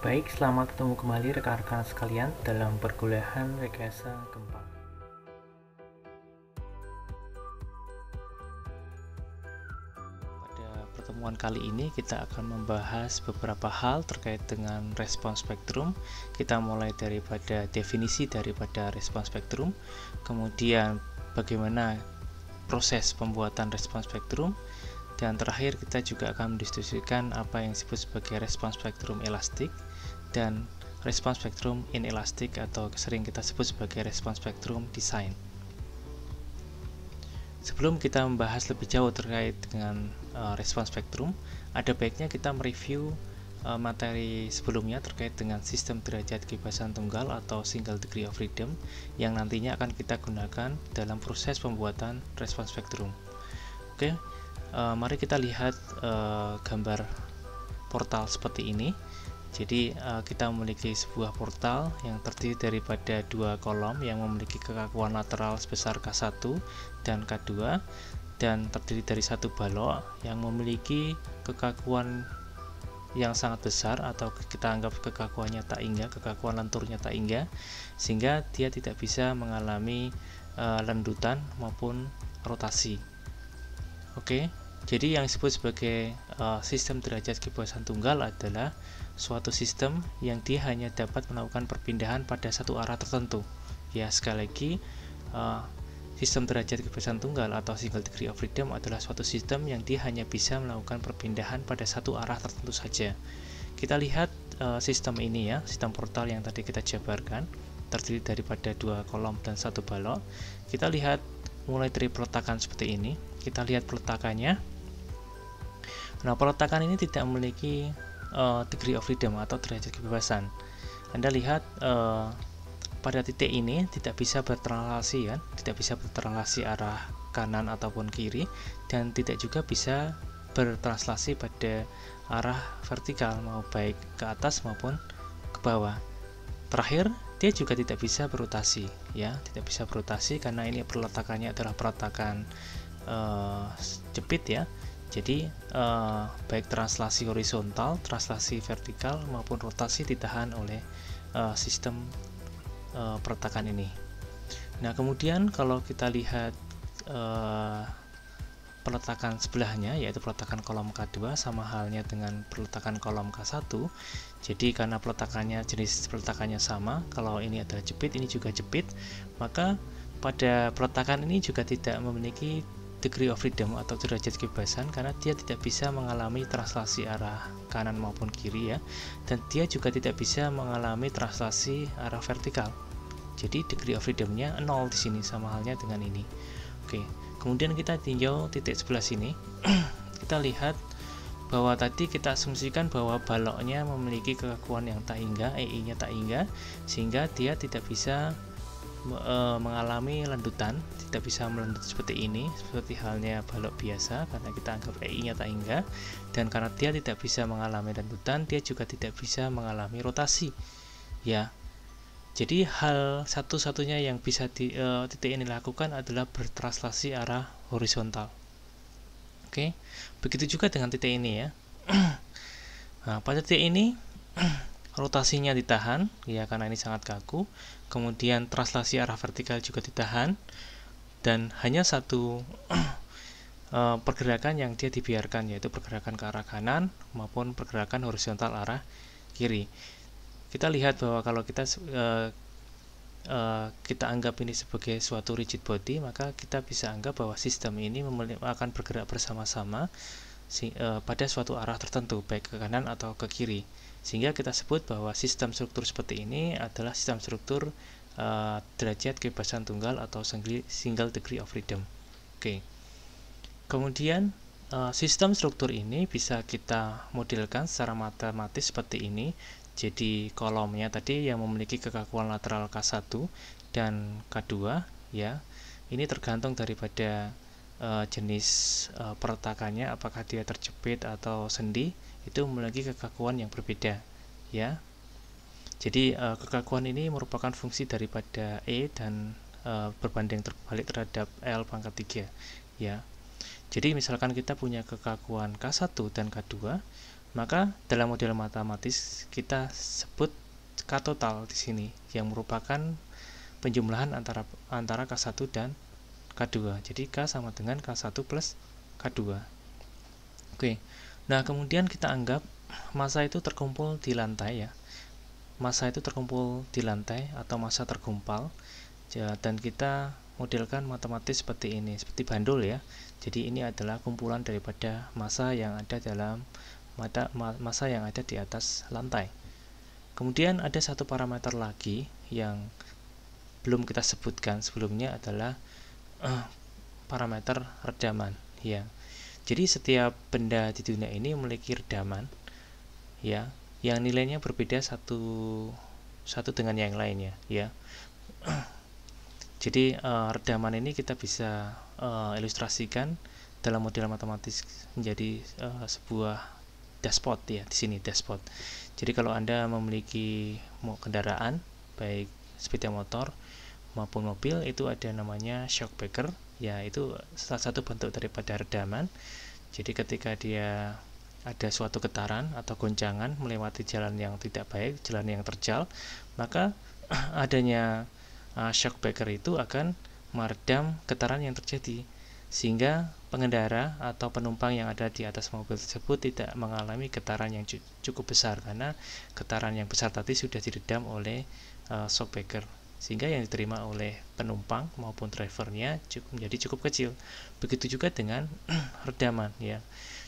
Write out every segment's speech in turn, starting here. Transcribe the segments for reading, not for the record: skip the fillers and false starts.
Baik, selamat ketemu kembali rekan-rekan sekalian dalam perkuliahan rekayasa gempa. Pada pertemuan kali ini kita akan membahas beberapa hal terkait dengan respons spektrum. Kita mulai daripada definisi daripada respons spektrum, kemudian bagaimana proses pembuatan respons spektrum, dan terakhir kita juga akan mendiskusikan apa yang disebut sebagai respons spektrum elastik dan respons spektrum inelastik atau sering kita sebut sebagai respons spektrum design. Sebelum kita membahas lebih jauh terkait dengan respons spektrum, ada baiknya kita mereview materi sebelumnya terkait dengan sistem derajat kebebasan tunggal atau single degree of freedom yang nantinya akan kita gunakan dalam proses pembuatan respons spektrum. Oke, mari kita lihat gambar portal seperti ini. Jadi kita memiliki sebuah portal yang terdiri daripada dua kolom yang memiliki kekakuan lateral sebesar K1 dan K2 dan terdiri dari satu balok yang memiliki kekakuan yang sangat besar atau kita anggap kekakuannya tak hingga, kekakuan lenturnya tak hingga, sehingga dia tidak bisa mengalami lendutan maupun rotasi. Oke, jadi yang disebut sebagai sistem derajat kebebasan tunggal adalah suatu sistem yang dia hanya dapat melakukan perpindahan pada satu arah tertentu. Ya, sekali lagi, sistem derajat kebebasan tunggal atau single degree of freedom adalah suatu sistem yang dia hanya bisa melakukan perpindahan pada satu arah tertentu saja. Kita lihat sistem ini ya, sistem portal yang tadi kita jabarkan, terdiri daripada dua kolom dan satu balok. Kita lihat mulai dari peletakan seperti ini. Kita lihat peletakannya. Nah, peletakan ini tidak memiliki degree of freedom atau derajat kebebasan. Anda lihat pada titik ini tidak bisa bertranslasi kan, tidak bisa bertranslasi arah kanan ataupun kiri, dan tidak juga bisa bertranslasi pada arah vertikal, mau baik ke atas maupun ke bawah. Terakhir, dia juga tidak bisa berotasi, ya, tidak bisa berotasi karena ini peletakannya adalah peletakan jepit ya. Jadi baik translasi horizontal, translasi vertikal maupun rotasi ditahan oleh sistem peletakan ini. Nah, kemudian kalau kita lihat peletakan sebelahnya, yaitu peletakan kolom K2 sama halnya dengan peletakan kolom K1. Jadi karena peletakannya jenis peletakannya sama, kalau ini adalah jepit, ini juga jepit, maka pada peletakan ini juga tidak memiliki degree of freedom atau derajat kebebasan karena dia tidak bisa mengalami translasi arah kanan maupun kiri ya, dan dia juga tidak bisa mengalami translasi arah vertikal. Jadi degree of freedomnya 0 di sini sama halnya dengan ini. Oke, kemudian kita tinjau titik sebelah sini. Kita lihat bahwa tadi kita asumsikan bahwa baloknya memiliki kekakuan yang tak hingga, EI-nya tak hingga, sehingga dia tidak bisa mengalami lendutan, tidak bisa melendut seperti ini, seperti halnya balok biasa karena kita anggap EI-nya tak hingga, dan karena dia tidak bisa mengalami lendutan, dia juga tidak bisa mengalami rotasi ya. Jadi hal satu-satunya yang bisa titik ini lakukan adalah bertranslasi arah horizontal. Oke, begitu juga dengan titik ini ya. Nah, pada titik ini rotasinya ditahan ya karena ini sangat kaku, kemudian translasi arah vertikal juga ditahan, dan hanya satu pergerakan yang dia dibiarkan, yaitu pergerakan ke arah kanan maupun pergerakan horizontal arah kiri. Kita lihat bahwa kalau kita anggap ini sebagai suatu rigid body, maka kita bisa anggap bahwa sistem ini akan bergerak bersama-sama pada suatu arah tertentu, baik ke kanan atau ke kiri, sehingga kita sebut bahwa sistem struktur seperti ini adalah sistem struktur derajat kebebasan tunggal atau single degree of freedom. Oke. Kemudian sistem struktur ini bisa kita modelkan secara matematis seperti ini. Jadi kolomnya tadi yang memiliki kekakuan lateral K1 dan K2 ya. Ini tergantung daripada jenis peletakannya, apakah dia terjepit atau sendi, itu memiliki kekakuan yang berbeda ya. Jadi kekakuan ini merupakan fungsi daripada E dan berbanding terbalik terhadap L pangkat 3 ya. Jadi misalkan kita punya kekakuan K1 dan K2, Maka dalam model matematis kita sebut K total di sini yang merupakan penjumlahan antara K1 dan K2. Jadi K sama dengan K1 plus K2. Oke. Nah, kemudian kita anggap massa itu terkumpul di lantai ya. Massa itu terkumpul di lantai atau massa tergumpal. Dan kita modelkan matematis seperti ini, seperti bandul ya. Jadi ini adalah kumpulan daripada massa yang ada dalam massa yang ada di atas lantai. Kemudian ada satu parameter lagi yang belum kita sebutkan sebelumnya adalah parameter redaman ya. Jadi setiap benda di dunia ini memiliki redaman ya, yang nilainya berbeda satu dengan yang lainnya ya. Jadi redaman ini kita bisa ilustrasikan dalam model matematis menjadi sebuah dashboard ya, di sini dashboard. Jadi kalau Anda memiliki kendaraan baik sepeda motor maupun mobil, itu ada namanya shock breaker ya, itu salah satu bentuk daripada redaman. Jadi ketika dia ada suatu getaran atau goncangan melewati jalan yang tidak baik, jalan yang terjal, maka adanya shock breaker itu akan meredam getaran yang terjadi, sehingga pengendara atau penumpang yang ada di atas mobil tersebut tidak mengalami getaran yang cukup besar, karena getaran yang besar tadi sudah diredam oleh shock breaker, sehingga yang diterima oleh penumpang maupun drivernya menjadi cukup kecil. Begitu juga dengan redaman ya.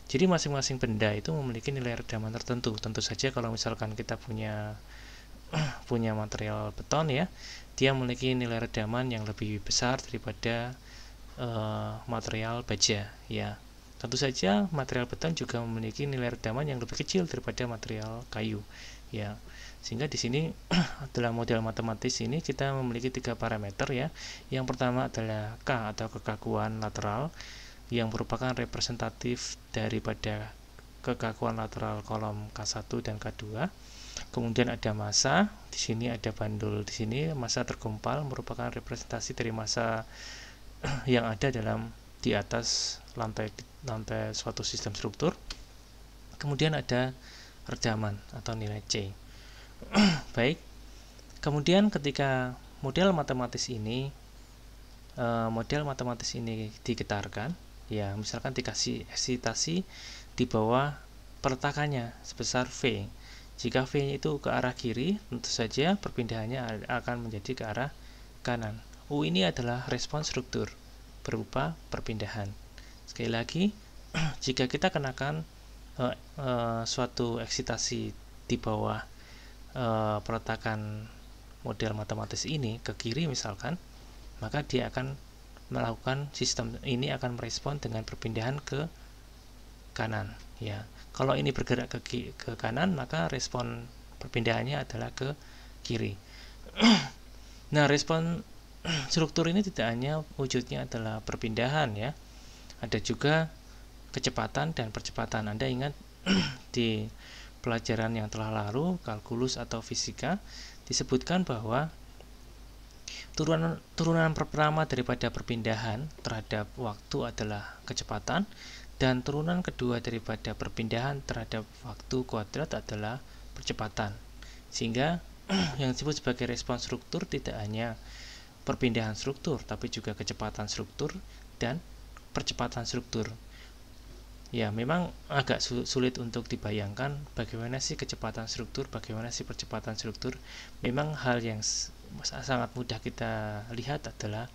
Jadi masing-masing benda itu memiliki nilai redaman tertentu. Tentu saja kalau misalkan kita punya material beton ya, dia memiliki nilai redaman yang lebih besar daripada material baja ya. Tentu saja material beton juga memiliki nilai redaman yang lebih kecil daripada material kayu ya. Sehingga di sini dalam model matematis ini kita memiliki 3 parameter ya. Yang pertama adalah K atau kekakuan lateral yang merupakan representatif daripada kekakuan lateral kolom K1 dan K2. Kemudian ada massa, di sini ada bandul, di sini massa tergumpal merupakan representasi dari massa yang ada di atas lantai suatu sistem struktur. Kemudian ada redaman atau nilai C. Baik. Kemudian ketika model matematis ini digetarkan, ya misalkan dikasih eksitasi di bawah peletakannya sebesar V. Jika V itu ke arah kiri, tentu saja perpindahannya akan menjadi ke arah kanan. U ini adalah respons struktur berupa perpindahan. Sekali lagi, jika kita kenakan suatu eksitasi di bawah peletakan model matematis ini ke kiri misalkan, maka dia akan melakukan sistem ini akan merespon dengan perpindahan ke kanan ya. Kalau ini bergerak ke kanan, maka respon perpindahannya adalah ke kiri. Nah, respon struktur ini tidak hanya wujudnya adalah perpindahan ya, ada juga kecepatan dan percepatan. Anda ingat di pelajaran yang telah lalu, kalkulus atau fisika, disebutkan bahwa turunan pertama daripada perpindahan terhadap waktu adalah kecepatan, dan turunan kedua daripada perpindahan terhadap waktu kuadrat adalah percepatan. Sehingga yang disebut sebagai respons struktur tidak hanya perpindahan struktur, tapi juga kecepatan struktur dan percepatan struktur. Ya, memang agak sulit untuk dibayangkan bagaimana sih kecepatan struktur, bagaimana sih percepatan struktur. Memang hal yang sangat mudah kita lihat adalah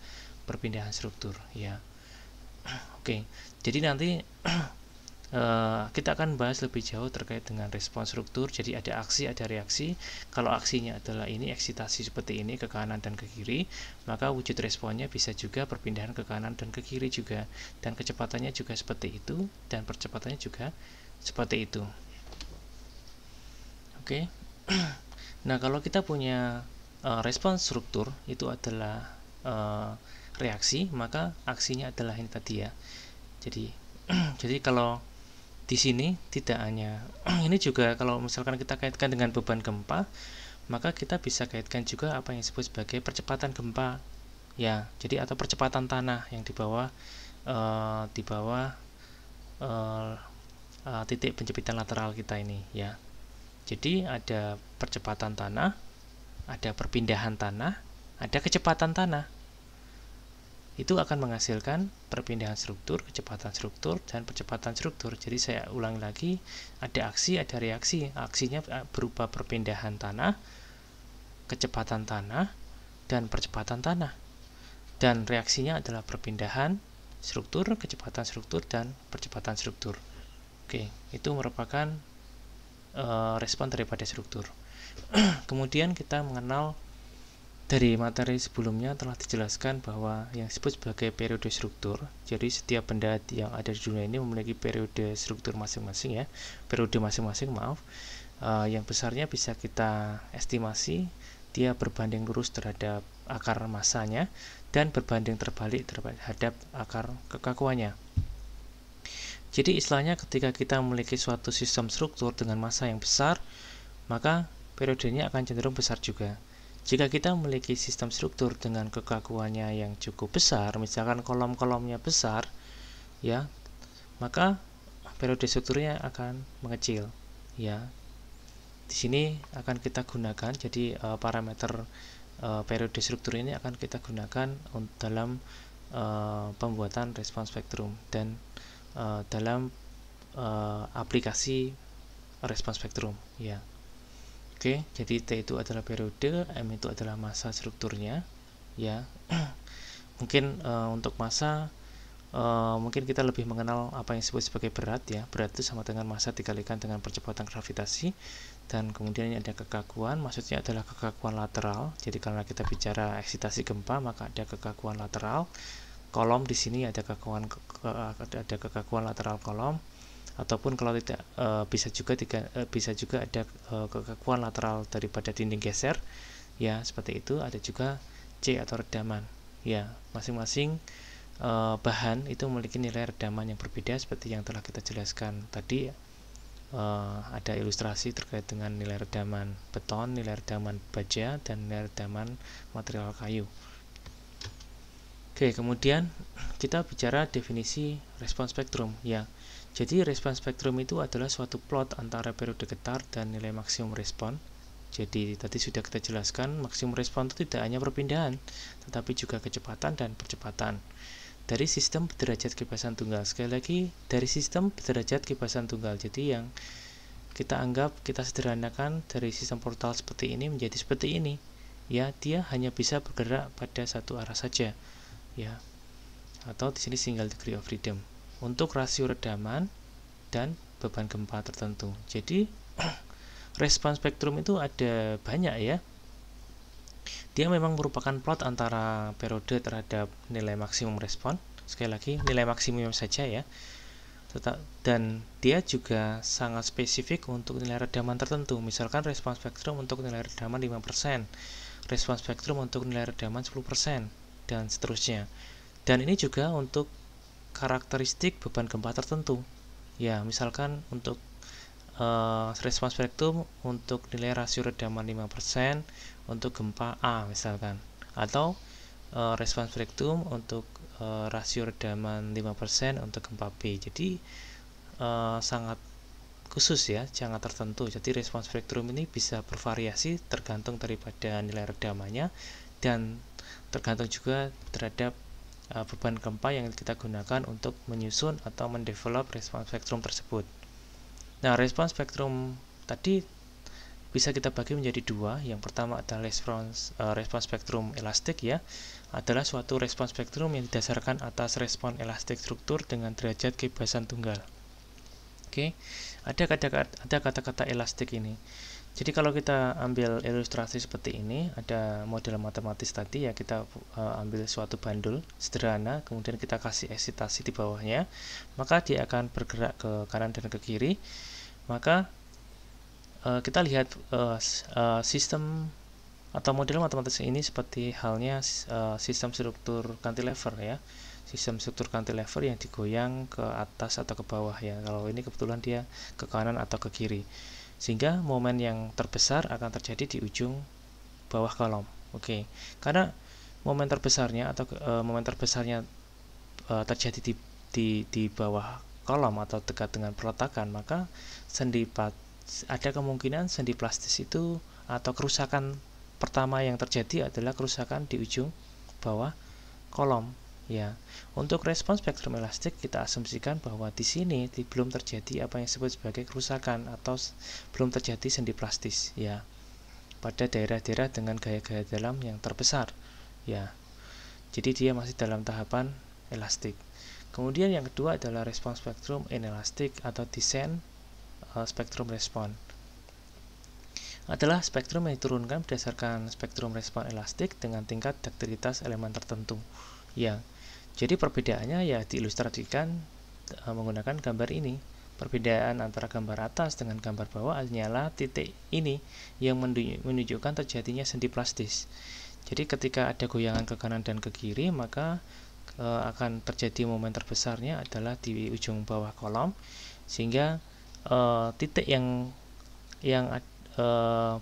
perpindahan struktur ya. Oke, jadi nanti kita akan bahas lebih jauh terkait dengan respons struktur. Jadi ada aksi, ada reaksi. Kalau aksinya adalah ini, eksitasi seperti ini ke kanan dan ke kiri, maka wujud responnya bisa juga perpindahan ke kanan dan ke kiri juga, dan kecepatannya juga seperti itu, dan percepatannya juga seperti itu. Oke. Nah, kalau kita punya respons struktur itu adalah reaksi, maka aksinya adalah ini tadi ya. Jadi kalau di sini tidak hanya ini juga, kalau misalkan kita kaitkan dengan beban gempa, maka kita bisa kaitkan juga apa yang disebut sebagai percepatan gempa ya. Jadi atau percepatan tanah yang di bawah titik penjepitan lateral kita ini ya. Jadi ada percepatan tanah, ada perpindahan tanah, ada kecepatan tanah. Itu akan menghasilkan perpindahan struktur, kecepatan struktur, dan percepatan struktur. Jadi saya ulangi lagi, ada aksi, ada reaksi. Aksinya berupa perpindahan tanah, kecepatan tanah, dan percepatan tanah. Dan reaksinya adalah perpindahan struktur, kecepatan struktur, dan percepatan struktur. Oke, itu merupakan respon daripada struktur. Kemudian kita mengenal dari materi sebelumnya telah dijelaskan bahwa yang disebut sebagai periode struktur. Jadi setiap benda yang ada di dunia ini memiliki periode struktur masing-masing ya, periode masing-masing yang besarnya bisa kita estimasi dia berbanding lurus terhadap akar masanya dan berbanding terbalik terhadap akar kekakuannya. Jadi istilahnya ketika kita memiliki suatu sistem struktur dengan massa yang besar, maka periodenya akan cenderung besar juga. Jika kita memiliki sistem struktur dengan kekakuannya yang cukup besar, misalkan kolom-kolomnya besar, ya, maka periode strukturnya akan mengecil, ya. Di sini akan kita gunakan, jadi parameter periode struktur ini akan kita gunakan dalam pembuatan respons spektrum dan dalam aplikasi respons spektrum, ya. Oke, jadi T itu adalah periode, M itu adalah massa strukturnya, ya. Mungkin untuk massa, mungkin kita lebih mengenal apa yang disebut sebagai berat, ya. Berat itu sama dengan massa dikalikan dengan percepatan gravitasi, dan kemudian ini ada kekakuan, maksudnya adalah kekakuan lateral. Jadi karena kita bicara eksitasi gempa, maka ada kekakuan lateral. Kolom di sini ada kekakuan lateral kolom. Ataupun kalau tidak bisa juga ada kekakuan lateral daripada dinding geser, ya, seperti itu. Ada juga C atau redaman, ya. Masing-masing bahan itu memiliki nilai redaman yang berbeda seperti yang telah kita jelaskan tadi. Ada ilustrasi terkait dengan nilai redaman beton, nilai redaman baja, dan nilai redaman material kayu. Oke, kemudian kita bicara definisi respons spektrum, ya. Jadi respons spektrum itu adalah suatu plot antara periode getar dan nilai maksimum respon. Jadi tadi sudah kita jelaskan, maksimum respon itu tidak hanya perpindahan, tetapi juga kecepatan dan percepatan. Dari sistem derajat kebebasan tunggal. Sekali lagi, dari sistem derajat kebebasan tunggal. Jadi yang kita anggap, kita sederhanakan dari sistem portal seperti ini menjadi seperti ini. Ya, dia hanya bisa bergerak pada satu arah saja. Ya. Atau di sini single degree of freedom. Untuk rasio redaman dan beban gempa tertentu. Jadi respons spektrum itu ada banyak, ya. Dia memang merupakan plot antara periode terhadap nilai maksimum respon. Sekali lagi, nilai maksimum saja, ya. Dan dia juga sangat spesifik untuk nilai redaman tertentu. Misalkan respons spektrum untuk nilai redaman 5%, respons spektrum untuk nilai redaman 10%, dan seterusnya. Dan ini juga untuk karakteristik beban gempa tertentu, ya. Misalkan untuk respons spektrum untuk nilai rasio redaman 5% untuk gempa A misalkan, atau respons spektrum untuk rasio redaman 5% untuk gempa B. Jadi sangat khusus, ya, sangat tertentu. Jadi respons spektrum ini bisa bervariasi tergantung daripada nilai redamannya dan tergantung juga terhadap beban gempa yang kita gunakan untuk menyusun atau mendevelop respons spektrum tersebut. Nah, respons spektrum tadi bisa kita bagi menjadi dua. Yang pertama adalah respons spektrum elastik, ya, adalah suatu respons spektrum yang didasarkan atas respon elastik struktur dengan derajat kebebasan tunggal. Oke, ada kata-kata elastik ini. Jadi kalau kita ambil ilustrasi seperti ini, ada model matematis tadi, ya, kita ambil suatu bandul sederhana, kemudian kita kasih eksitasi di bawahnya, maka dia akan bergerak ke kanan dan ke kiri. Maka kita lihat sistem atau model matematis ini seperti halnya sistem struktur cantilever, ya. Sistem struktur cantilever yang digoyang ke atas atau ke bawah, ya. Kalau ini kebetulan dia ke kanan atau ke kiri. Sehingga momen yang terbesar akan terjadi di ujung bawah kolom. Oke. Karena momen terbesarnya terjadi di bawah kolom atau dekat dengan peletakan, maka ada kemungkinan sendi plastis itu atau kerusakan pertama yang terjadi adalah kerusakan di ujung bawah kolom. Ya, untuk respons spektrum elastik kita asumsikan bahwa di sini belum terjadi apa yang disebut sebagai kerusakan atau belum terjadi sendi plastis, ya, pada daerah-daerah dengan gaya-gaya dalam yang terbesar, ya. Jadi dia masih dalam tahapan elastik. Kemudian yang kedua adalah respons spektrum inelastik atau descent spektrum respon. Adalah spektrum yang diturunkan berdasarkan spektrum respon elastik dengan tingkat duktilitas elemen tertentu. Ya, jadi perbedaannya ya diilustrasikan menggunakan gambar ini. Perbedaan antara gambar atas dengan gambar bawah hanyalah titik ini yang menunjukkan terjadinya sendi plastis. Jadi ketika ada goyangan ke kanan dan ke kiri, maka akan terjadi momen terbesarnya adalah di ujung bawah kolom, sehingga titik yang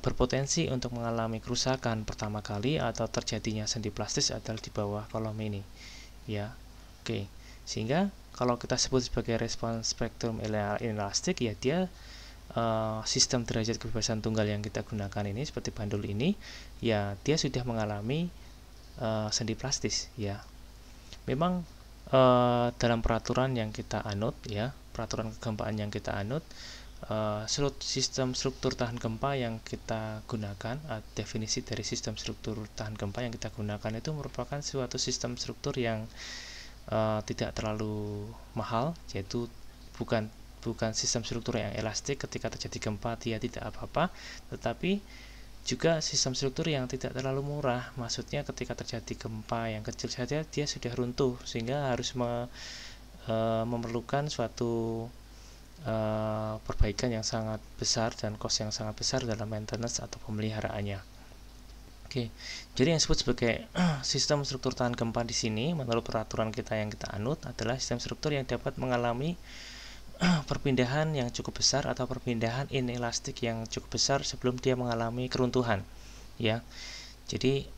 berpotensi untuk mengalami kerusakan pertama kali atau terjadinya sendi plastis adalah di bawah kolom ini, ya. Oke, sehingga kalau kita sebut sebagai respons spektrum inelastik, ya dia sistem derajat kebebasan tunggal yang kita gunakan ini seperti bandul ini, ya dia sudah mengalami sendi plastis, ya. Memang dalam peraturan yang kita anut, ya, peraturan kegempaan yang kita anut, sistem struktur tahan gempa yang kita gunakan, definisi dari sistem struktur tahan gempa yang kita gunakan itu merupakan suatu sistem struktur yang tidak terlalu mahal, yaitu bukan sistem struktur yang elastik. Ketika terjadi gempa dia tidak apa-apa, tetapi juga sistem struktur yang tidak terlalu murah. Maksudnya ketika terjadi gempa yang kecil saja dia sudah runtuh, sehingga harus memerlukan suatu perbaikan yang sangat besar dan cost yang sangat besar dalam maintenance atau pemeliharaannya. Oke, jadi yang disebut sebagai sistem struktur tahan gempa di sini menurut peraturan kita yang kita anut adalah sistem struktur yang dapat mengalami perpindahan yang cukup besar atau perpindahan inelastik yang cukup besar sebelum dia mengalami keruntuhan, ya. Jadi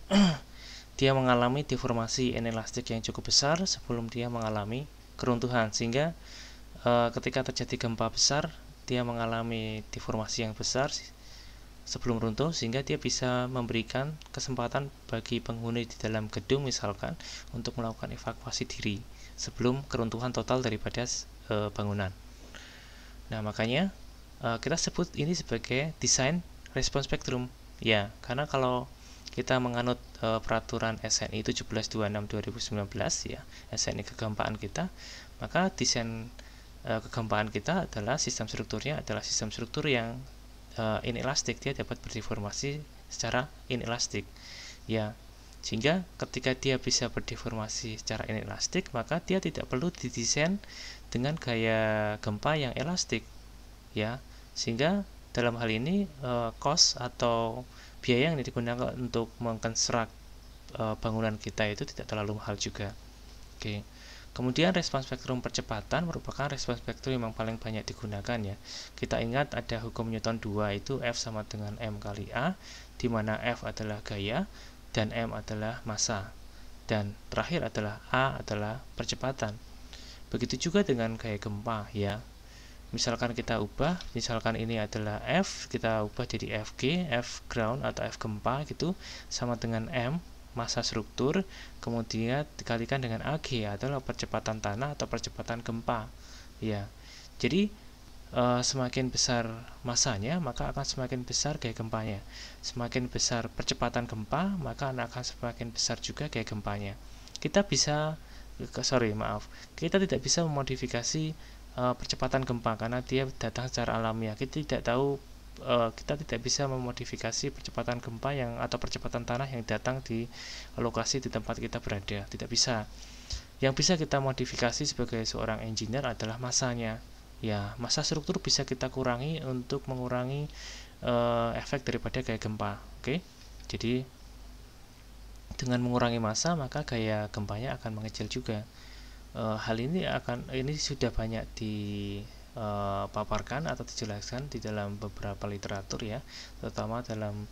dia mengalami deformasi inelastik yang cukup besar sebelum dia mengalami keruntuhan, sehingga ketika terjadi gempa besar dia mengalami deformasi yang besar sebelum runtuh, sehingga dia bisa memberikan kesempatan bagi penghuni di dalam gedung misalkan untuk melakukan evakuasi diri sebelum keruntuhan total daripada bangunan. Nah, makanya kita sebut ini sebagai desain respons spektrum, ya, karena kalau kita menganut peraturan SNI 1726/2019, ya, SNI kegempaan kita, maka desain kegempaan kita adalah sistem strukturnya adalah sistem struktur yang inelastik. Dia dapat berdeformasi secara inelastik, ya, sehingga ketika dia bisa berdeformasi secara inelastik, maka dia tidak perlu didesain dengan gaya gempa yang elastik, ya, sehingga dalam hal ini cost atau biaya yang digunakan untuk mengkonstruk bangunan kita itu tidak terlalu mahal juga. Oke. Kemudian respons spektrum percepatan merupakan respons spektrum yang paling banyak digunakan, ya. Kita ingat ada hukum Newton 2 itu F sama dengan M kali A, di mana F adalah gaya dan M adalah massa, dan terakhir adalah A adalah percepatan. Begitu juga dengan gaya gempa, ya. Misalkan kita ubah, misalkan ini adalah F, kita ubah jadi FG, F ground atau F gempa gitu, sama dengan M massa struktur, kemudian dikalikan dengan AG adalah percepatan tanah atau percepatan gempa, ya. Jadi semakin besar massanya, maka akan semakin besar gaya gempanya. Semakin besar percepatan gempa, maka akan semakin besar juga gaya gempanya. Kita tidak bisa memodifikasi percepatan gempa karena dia datang secara alamiah. Kita tidak bisa memodifikasi percepatan gempa atau percepatan tanah yang datang di lokasi di tempat kita berada, tidak bisa. Yang bisa kita modifikasi sebagai seorang engineer adalah massanya, ya. Massa struktur bisa kita kurangi untuk mengurangi efek daripada gaya gempa. Oke, jadi dengan mengurangi massa maka gaya gempanya akan mengecil juga. Hal ini sudah banyak dipaparkan atau dijelaskan di dalam beberapa literatur, ya, terutama dalam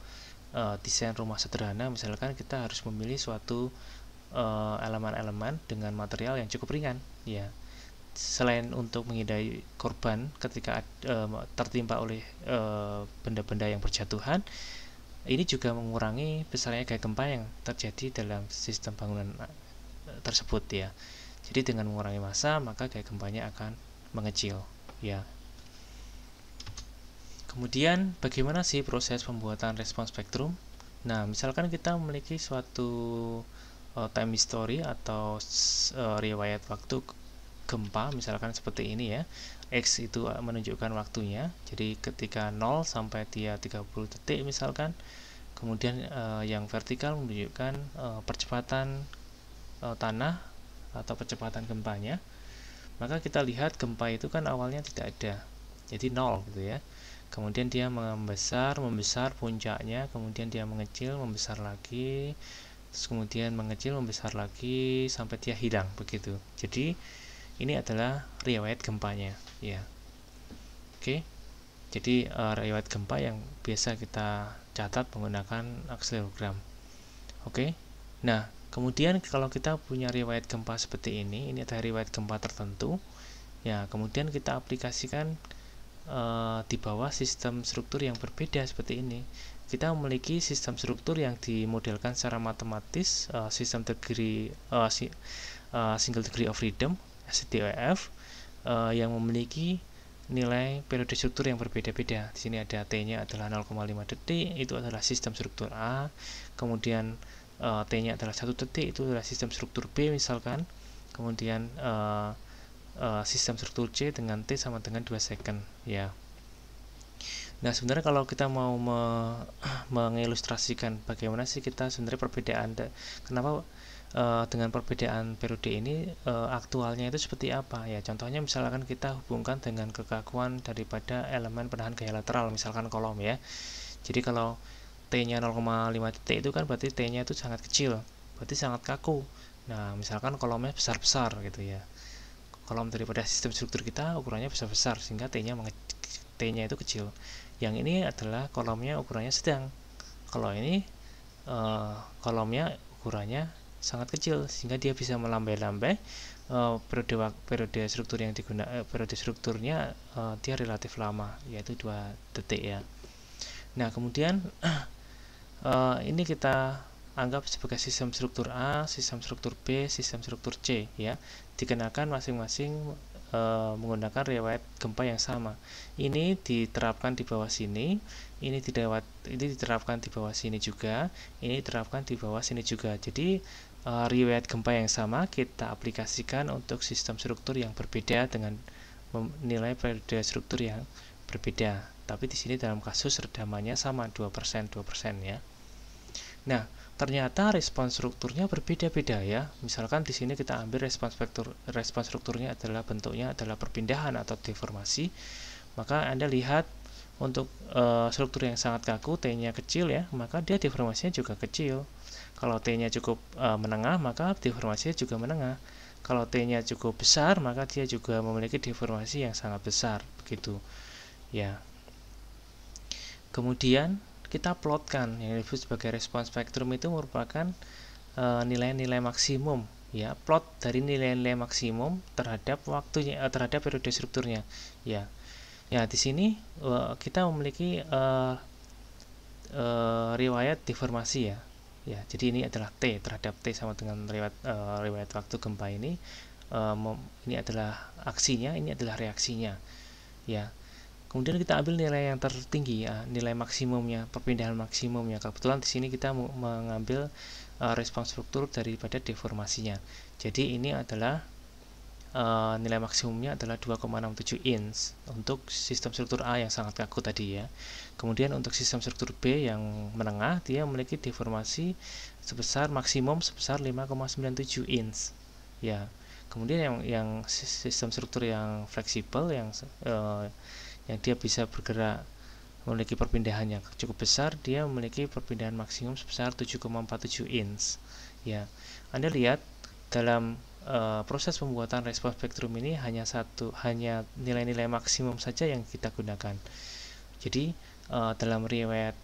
desain rumah sederhana. Misalkan kita harus memilih suatu elemen-elemen dengan material yang cukup ringan, ya. selain untuk menghindari korban ketika tertimpa oleh benda-benda yang berjatuhan, ini juga mengurangi besarnya gaya gempa yang terjadi dalam sistem bangunan tersebut ya. Jadi dengan mengurangi massa, maka gaya gempanya akan mengecil ya. Kemudian bagaimana sih proses pembuatan respons spektrum? Nah, misalkan kita memiliki suatu time history atau riwayat waktu gempa, misalkan seperti ini ya. X itu menunjukkan waktunya, jadi ketika 0 sampai dia 30 detik misalkan. Kemudian yang vertikal menunjukkan percepatan tanah atau percepatan gempanya. Maka kita lihat gempa itu kan awalnya tidak ada, jadi 0 gitu ya. Kemudian dia membesar puncaknya, kemudian dia mengecil, membesar lagi, terus kemudian mengecil, membesar lagi sampai dia hilang begitu. Jadi ini adalah riwayat gempanya ya. Oke. Jadi riwayat gempa yang biasa kita catat menggunakan akselerogram. Oke. Nah, kemudian kalau kita punya riwayat gempa seperti ini adalah riwayat gempa tertentu. Ya, kemudian kita aplikasikan di bawah sistem struktur yang berbeda seperti ini. Kita memiliki sistem struktur yang dimodelkan secara matematis, sistem degree single degree of freedom (SDOF) yang memiliki nilai periode struktur yang berbeda-beda. Di sini ada T-nya adalah 0,5 detik, itu adalah sistem struktur A. Kemudian T-nya adalah 1 detik, itu adalah sistem struktur B misalkan. Kemudian sistem struktur C dengan T sama dengan 2 second ya. Nah, sebenarnya kalau kita mau mengilustrasikan bagaimana sih kita sebenarnya perbedaan, kenapa dengan perbedaan periode ini aktualnya itu seperti apa ya. Contohnya misalkan kita hubungkan dengan kekakuan daripada elemen penahan gaya lateral, misalkan kolom ya. Jadi kalau T-nya 0,5 detik itu kan berarti T-nya itu sangat kecil, berarti sangat kaku. Nah, misalkan kolomnya besar-besar gitu ya. Kolom daripada sistem struktur kita ukurannya besar-besar sehingga T-nya itu kecil. Yang ini adalah kolomnya ukurannya sedang. Kalau ini kolomnya ukurannya sangat kecil sehingga dia bisa melambai-lambai. Periode struktur yang digunakan, periode strukturnya dia relatif lama, yaitu 2 detik ya. Nah, kemudian ini kita anggap sebagai sistem struktur A, sistem struktur B, sistem struktur C ya. Dikenakan masing-masing menggunakan riwayat gempa yang sama. Ini diterapkan di bawah sini, ini diterapkan di bawah sini juga, ini diterapkan di bawah sini juga. Jadi riwayat gempa yang sama kita aplikasikan untuk sistem struktur yang berbeda dengan nilai periode struktur yang berbeda. Tapi di sini dalam kasus redamannya sama 2% ya. Nah, ternyata respons strukturnya berbeda-beda ya. Misalkan di sini kita ambil respons strukturnya adalah bentuknya adalah perpindahan atau deformasi. Maka Anda lihat untuk struktur yang sangat kaku, T-nya kecil ya, maka dia deformasinya juga kecil. Kalau T-nya cukup menengah, maka deformasinya juga menengah. Kalau T-nya cukup besar, maka dia juga memiliki deformasi yang sangat besar, begitu. Ya. Kemudian kita plotkan yang disebut sebagai respons spektrum itu merupakan nilai-nilai maksimum ya, plot dari nilai-nilai maksimum terhadap waktunya, terhadap periode strukturnya ya. Ya, di sini kita memiliki riwayat deformasi ya. Ya, jadi ini adalah T terhadap T sama dengan riwayat waktu gempa ini. Ini adalah aksinya, ini adalah reaksinya. Ya. Kemudian kita ambil nilai yang tertinggi ya, nilai maksimumnya, perpindahan maksimumnya. Kebetulan di sini kita mengambil respons struktur daripada deformasinya. Jadi ini adalah nilai maksimumnya adalah 2,67 inch untuk sistem struktur A yang sangat kaku tadi ya. Kemudian untuk sistem struktur B yang menengah, dia memiliki deformasi maksimum sebesar 5,97 inch ya. Kemudian yang sistem struktur yang fleksibel yang dia bisa bergerak, memiliki perpindahan yang cukup besar, dia memiliki perpindahan maksimum sebesar 7,47 inch ya. Anda lihat dalam proses pembuatan respons spektrum ini hanya nilai-nilai maksimum saja yang kita gunakan. Jadi dalam riwayat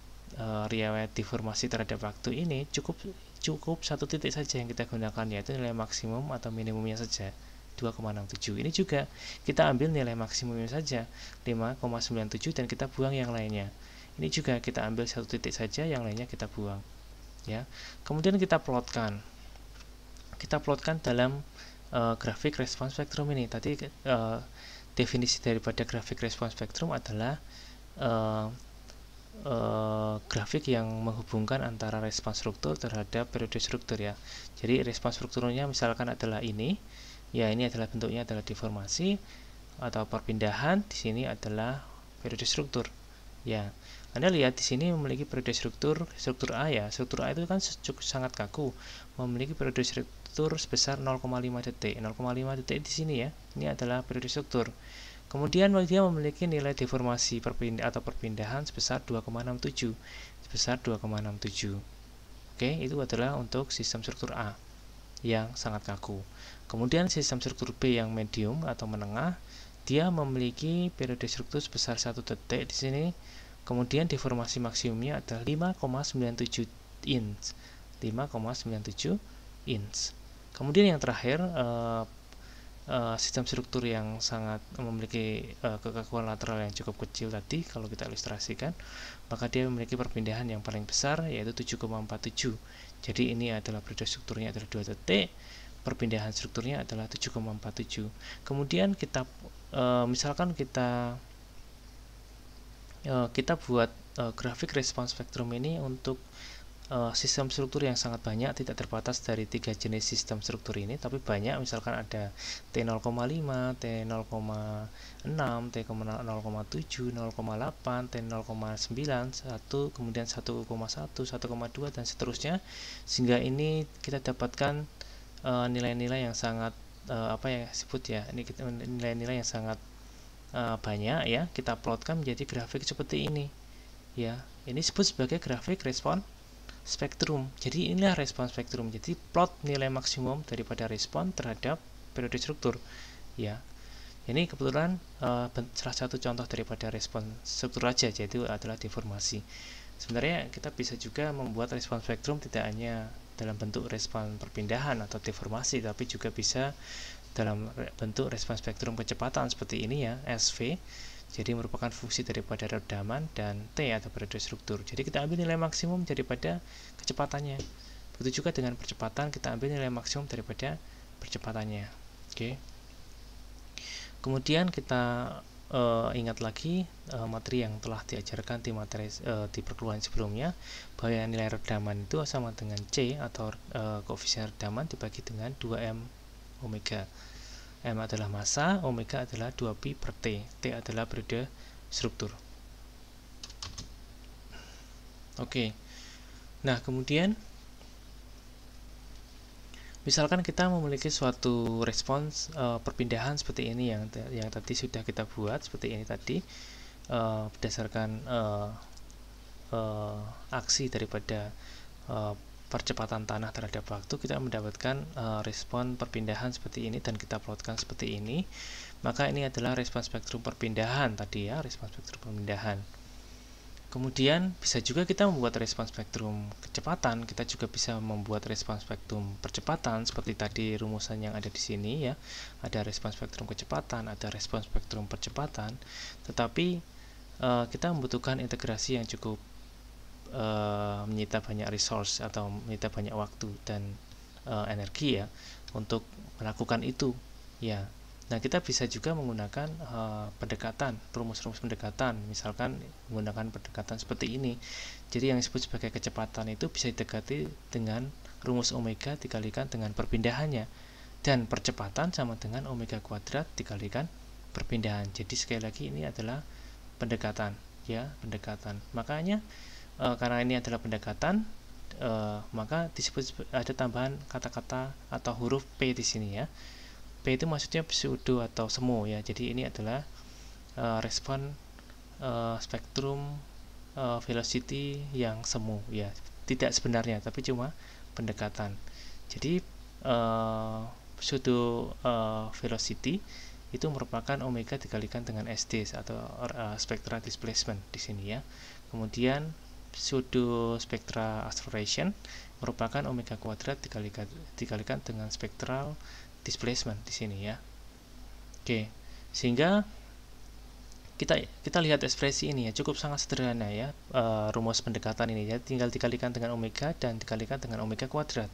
deformasi terhadap waktu ini cukup 1 titik saja yang kita gunakan, yaitu nilai maksimum atau minimumnya saja 2,67. Ini juga kita ambil nilai maksimumnya saja 5,97 dan kita buang yang lainnya. Ini juga kita ambil satu titik saja, yang lainnya kita buang ya. Kemudian kita plotkan dalam grafik respons spektrum ini. Tadi definisi daripada grafik respons spektrum adalah grafik yang menghubungkan antara respons struktur terhadap periode struktur ya. Jadi respons strukturnya misalkan adalah ini, ya ini adalah bentuknya adalah deformasi atau perpindahan, di sini adalah periode struktur. Ya, Anda lihat di sini memiliki periode struktur A ya. Struktur A itu kan cukup sangat kaku, memiliki periode struktur sebesar 0,5 detik. 0,5 detik di sini ya. Ini adalah periode struktur. Kemudian dia memiliki nilai deformasi perpindahan sebesar 2,67. Oke, itu adalah untuk sistem struktur A yang sangat kaku. Kemudian sistem struktur B yang medium atau menengah, dia memiliki periode struktur sebesar 1 detik di sini. Kemudian deformasi maksimumnya adalah 5,97 inch. Kemudian yang terakhir, sistem struktur yang sangat memiliki kekakuan lateral yang cukup kecil tadi, kalau kita ilustrasikan, maka dia memiliki perpindahan yang paling besar yaitu 7,47. Jadi ini adalah periode strukturnya adalah 2 detik, perpindahan strukturnya adalah 7,47. Kemudian kita misalkan kita buat grafik respons spektrum ini untuk sistem struktur yang sangat banyak, tidak terbatas dari 3 jenis sistem struktur ini, tapi banyak, misalkan ada T0,5, T0,6, T0,7, 0,8, T0,9, 1, kemudian 1,1, 1,2 dan seterusnya, sehingga ini kita dapatkan nilai-nilai yang sangat nilai-nilai yang sangat banyak ya. Kita plotkan menjadi grafik seperti ini ya. Ini disebut sebagai grafik respon spektrum. Jadi inilah respon spektrum. Jadi plot nilai maksimum daripada respon terhadap periode struktur ya. Ini kebetulan salah satu contoh daripada respon struktur aja, yaitu adalah deformasi. Sebenarnya kita bisa juga membuat respon spektrum tidak hanya dalam bentuk respon perpindahan atau deformasi, tapi juga bisa dalam bentuk respon spektrum kecepatan seperti ini ya, SV. Jadi merupakan fungsi daripada redaman dan T atau periode struktur. Jadi kita ambil nilai maksimum daripada kecepatannya. Begitu juga dengan percepatan, kita ambil nilai maksimum daripada percepatannya. Oke. Kemudian kita ingat lagi materi yang telah diajarkan di perkeluaran sebelumnya, bahwa nilai redaman itu sama dengan C atau koefisien redaman dibagi dengan 2M omega. M adalah massa, omega adalah 2pi per T. T adalah periode struktur. Oke. Nah, kemudian misalkan kita memiliki suatu respons perpindahan seperti ini yang tadi sudah kita buat seperti ini tadi, berdasarkan aksi daripada percepatan tanah terhadap waktu, kita mendapatkan respon perpindahan seperti ini dan kita plotkan seperti ini. Maka ini adalah respon spektrum perpindahan tadi ya, respon spektrum perpindahan. Kemudian bisa juga kita membuat respon spektrum kecepatan, kita juga bisa membuat respon spektrum percepatan seperti tadi rumusan yang ada di sini ya. Ada respon spektrum kecepatan, ada respon spektrum percepatan. Tetapi kita membutuhkan integrasi yang cukup menyita banyak resource atau menyita banyak waktu dan energi ya untuk melakukan itu ya. Nah, kita bisa juga menggunakan pendekatan, rumus-rumus pendekatan, misalkan menggunakan pendekatan seperti ini. Jadi yang disebut sebagai kecepatan itu bisa didekati dengan rumus omega dikalikan dengan perpindahannya, dan percepatan sama dengan omega kuadrat dikalikan perpindahan. Jadi sekali lagi ini adalah pendekatan ya, pendekatan. Makanya karena ini adalah pendekatan, maka disebut ada tambahan kata-kata atau huruf P di sini ya. P itu maksudnya pseudo atau semu ya. Jadi ini adalah respon spektrum velocity yang semu ya. Tidak sebenarnya, tapi cuma pendekatan. Jadi pseudo velocity itu merupakan omega dikalikan dengan SD atau spectral displacement di sini ya. Kemudian pseudo spectral acceleration merupakan omega kuadrat dikalikan dengan spectral displacement di sini ya. Oke, sehingga kita lihat ekspresi ini ya, cukup sangat sederhana ya, rumus pendekatan ini ya, tinggal dikalikan dengan omega dan dikalikan dengan omega kuadrat.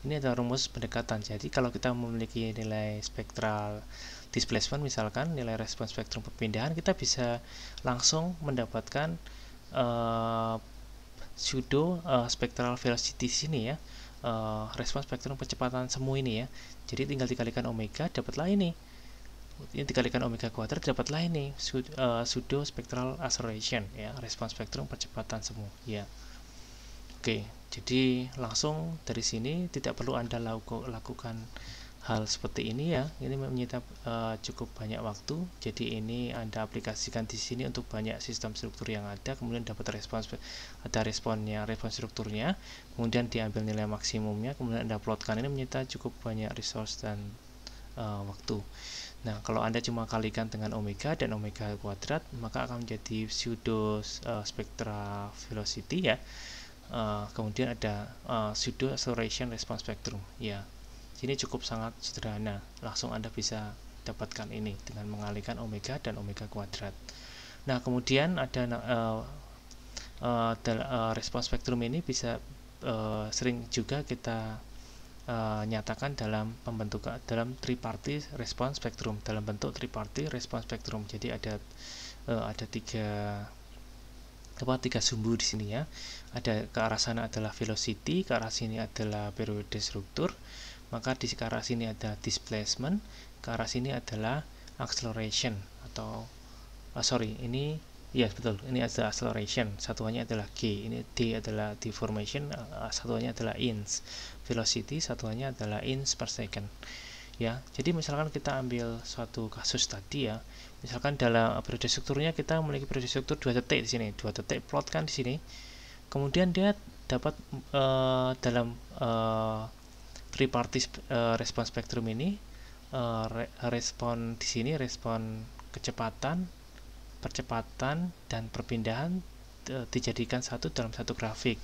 Ini adalah rumus pendekatan. Jadi kalau kita memiliki nilai spektral displacement, misalkan nilai respons spektrum perpindahan, kita bisa langsung mendapatkan pseudo spectral velocity di sini ya, respons spektrum percepatan semu ini ya. Jadi tinggal dikalikan omega, dapatlah ini dikalikan omega kuadrat, dapatlah ini pseudo spectral acceleration ya, respons spektrum percepatan semu ya. Oke, jadi langsung dari sini tidak perlu Anda lakukan hal seperti ini ya. Ini menyita cukup banyak waktu. Jadi ini Anda aplikasikan di sini untuk banyak sistem struktur yang ada, kemudian dapat respons strukturnya, kemudian diambil nilai maksimumnya, kemudian Anda plotkan. Ini menyita cukup banyak resource dan waktu. Nah, kalau Anda cuma kalikan dengan omega dan omega kuadrat, maka akan menjadi pseudo spectral velocity ya. Kemudian ada pseudo acceleration response spectrum ya. Ini cukup sangat sederhana, langsung Anda bisa dapatkan ini dengan mengalihkan omega dan omega kuadrat. Nah, kemudian ada respons spektrum ini bisa sering juga kita nyatakan dalam pembentukan dalam tripartite respons spektrum, dalam bentuk tripartite respons spektrum. Jadi ada tiga sumbu di sini ya. Ada ke arah sana adalah velocity, ke arah sini adalah periode struktur, maka di ke arah sini ada displacement, ke arah sini adalah acceleration atau ini ya betul, ini ada acceleration, satuannya adalah G, ini D adalah deformation, satuannya adalah inch, velocity satuannya adalah inch per second ya. Jadi misalkan kita ambil suatu kasus tadi ya, misalkan dalam periode strukturnya kita memiliki periode struktur 2 detik di sini, 2 detik plotkan di sini, kemudian dia dapat dalam tripartite respons spektrum ini respon di sini, respon kecepatan, percepatan dan perpindahan dijadikan satu dalam satu grafik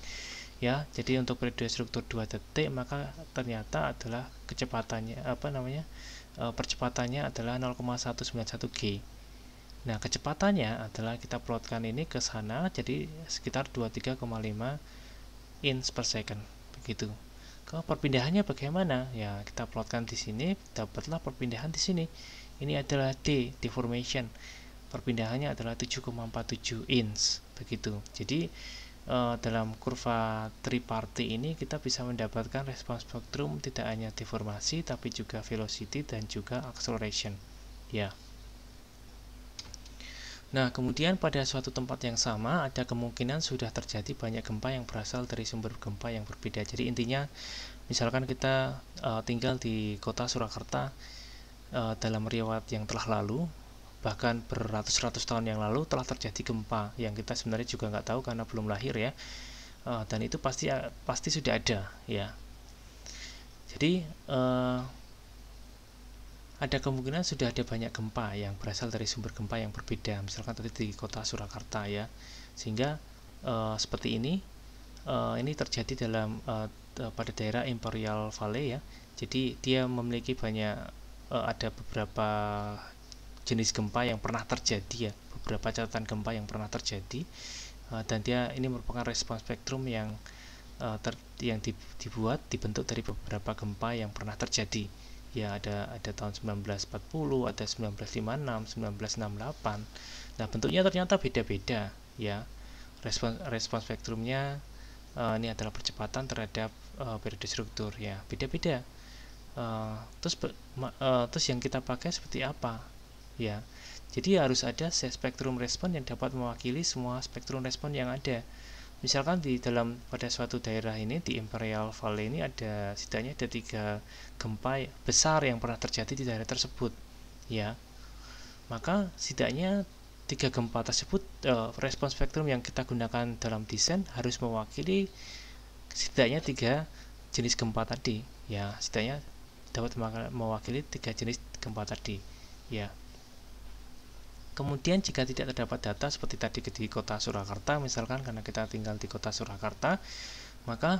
ya. Jadi untuk periode struktur 2 detik maka ternyata adalah kecepatannya percepatannya adalah 0,191 G. Nah, kecepatannya adalah kita plotkan ini ke sana, jadi sekitar 23,5 inch per second begitu. Kalau perpindahannya bagaimana? Ya, kita plotkan di sini, dapatlah perpindahan di sini. Ini adalah D, deformation. Perpindahannya adalah 7,47 inch begitu. Jadi dalam kurva tripartite ini kita bisa mendapatkan respons spektrum tidak hanya deformasi tapi juga velocity dan juga acceleration ya. Nah, kemudian pada suatu tempat yang sama ada kemungkinan sudah terjadi banyak gempa yang berasal dari sumber gempa yang berbeda. Jadi intinya misalkan kita tinggal di kota Surakarta dalam riwayat yang telah lalu, bahkan beratus-ratus tahun yang lalu telah terjadi gempa yang kita sebenarnya juga nggak tahu karena belum lahir ya, dan itu pasti sudah ada ya. Jadi ada kemungkinan sudah ada banyak gempa yang berasal dari sumber gempa yang berbeda, misalkan tadi di kota Surakarta ya, sehingga seperti ini terjadi dalam pada daerah Imperial Valley ya. Jadi dia memiliki banyak ada beberapa jenis gempa yang pernah terjadi ya, beberapa catatan gempa yang pernah terjadi, dan ini merupakan respons spektrum yang dibentuk dari beberapa gempa yang pernah terjadi ya. Ada tahun 1940, ada 1956, 1968. Nah, bentuknya ternyata beda-beda ya. Respons spektrumnya ini adalah percepatan terhadap periode struktur ya, beda-beda. Terus yang kita pakai seperti apa ya? Jadi harus ada spektrum respon yang dapat mewakili semua spektrum respon yang ada. Misalkan pada suatu daerah ini di Imperial Valley ini setidaknya ada 3 gempa besar yang pernah terjadi di daerah tersebut ya. Maka setidaknya 3 gempa tersebut respon spektrum yang kita gunakan dalam desain harus mewakili setidaknya 3 jenis gempa tadi ya. Setidaknya dapat mewakili 3 jenis gempa tadi ya. Kemudian jika tidak terdapat data seperti tadi di kota Surakarta misalkan, karena kita tinggal di kota Surakarta, maka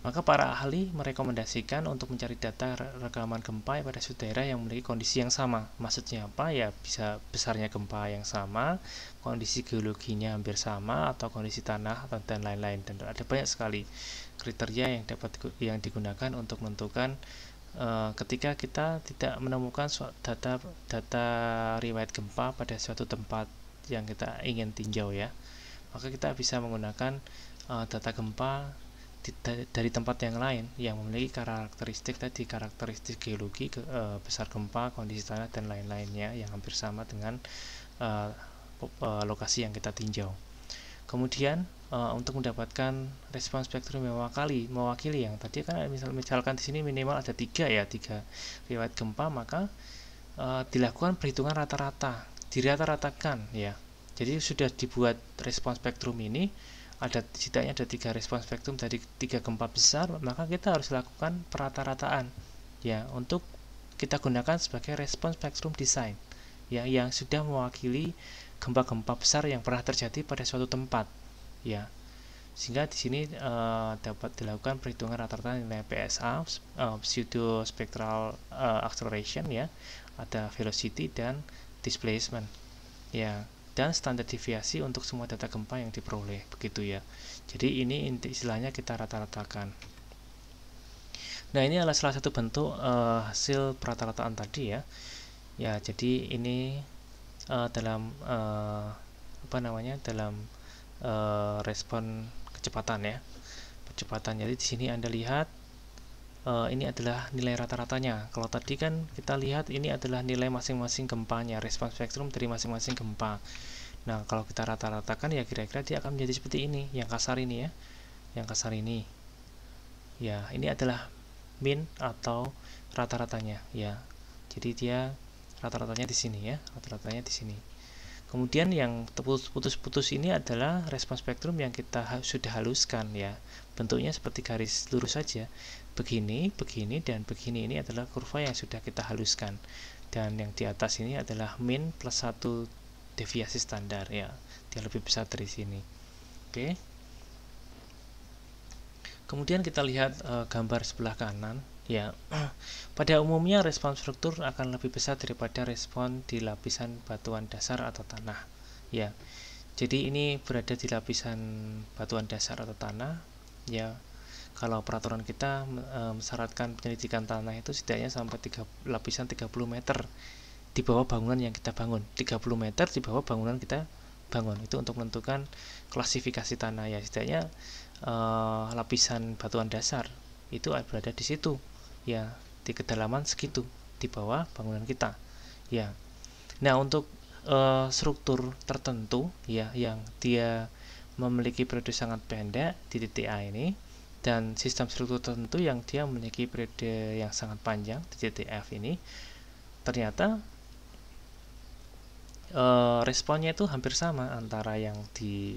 Maka para ahli merekomendasikan untuk mencari data rekaman gempa pada suatu daerah yang memiliki kondisi yang sama. Maksudnya apa? Ya bisa besarnya gempa yang sama, kondisi geologinya hampir sama, atau kondisi tanah dan lain-lain. Dan ada banyak sekali kriteria yang digunakan untuk menentukan ketika kita tidak menemukan data riwayat gempa pada suatu tempat yang kita ingin tinjau ya. Maka kita bisa menggunakan data gempa dari tempat yang lain yang memiliki karakteristik geologi, besar gempa, kondisi tanah dan lain-lainnya yang hampir sama dengan lokasi yang kita tinjau. Kemudian untuk mendapatkan respons spektrum yang mewakili yang tadi kan misalkan di sini minimal ada tiga riwayat gempa, maka dilakukan perhitungan rata-rata, dirata-ratakan ya. Jadi sudah dibuat respons spektrum ini, setidaknya ada 3 respons spektrum dari 3 gempa besar, maka kita harus lakukan perata-rataan ya untuk kita gunakan sebagai respons spektrum design ya, yang sudah mewakili gempa-gempa besar yang pernah terjadi pada suatu tempat ya. Sehingga di sini dapat dilakukan perhitungan rata-rata nilai PSA, pseudo spectral acceleration ya, ada velocity dan displacement ya, dan standar deviasi untuk semua data gempa yang diperoleh, begitu ya. Jadi ini istilahnya kita rata-ratakan. Nah, ini adalah salah satu bentuk hasil perata-rataan tadi ya. Ya, jadi ini dalam dalam respon kecepatan ya. Kecepatan. Jadi di sini Anda lihat ini adalah nilai rata-ratanya. Kalau tadi kan kita lihat ini adalah nilai masing-masing gempanya, respons spektrum dari masing-masing gempa. Nah, kalau kita rata-ratakan ya kira-kira dia akan menjadi seperti ini, yang kasar ini ya. Yang kasar ini. Ya, ini adalah min atau rata-ratanya ya. Jadi dia rata-ratanya di sini ya, rata-ratanya di sini. Kemudian yang putus-putus ini adalah respons spektrum yang kita sudah haluskan ya. Bentuknya seperti garis lurus saja. Begini, begini, dan begini. Ini adalah kurva yang sudah kita haluskan. Dan yang di atas ini adalah min plus 1 deviasi standar ya. Dia lebih besar dari sini. Oke. Kemudian kita lihat gambar sebelah kanan ya. Pada umumnya respons struktur akan lebih besar daripada respon di lapisan batuan dasar atau tanah ya. Jadi ini berada di lapisan batuan dasar atau tanah ya. Kalau peraturan kita mensyaratkan penyelidikan tanah itu setidaknya sampai lapisan 30 meter di bawah bangunan yang kita bangun. 30 meter di bawah bangunan kita bangun, itu untuk menentukan klasifikasi tanah ya. Setidaknya lapisan batuan dasar itu berada di situ ya, di kedalaman segitu di bawah bangunan kita ya. Nah, untuk struktur tertentu ya yang dia memiliki periode sangat pendek di titik A ini, dan sistem struktur tertentu yang dia memiliki periode yang sangat panjang di titik F ini, ternyata responnya itu hampir sama antara yang di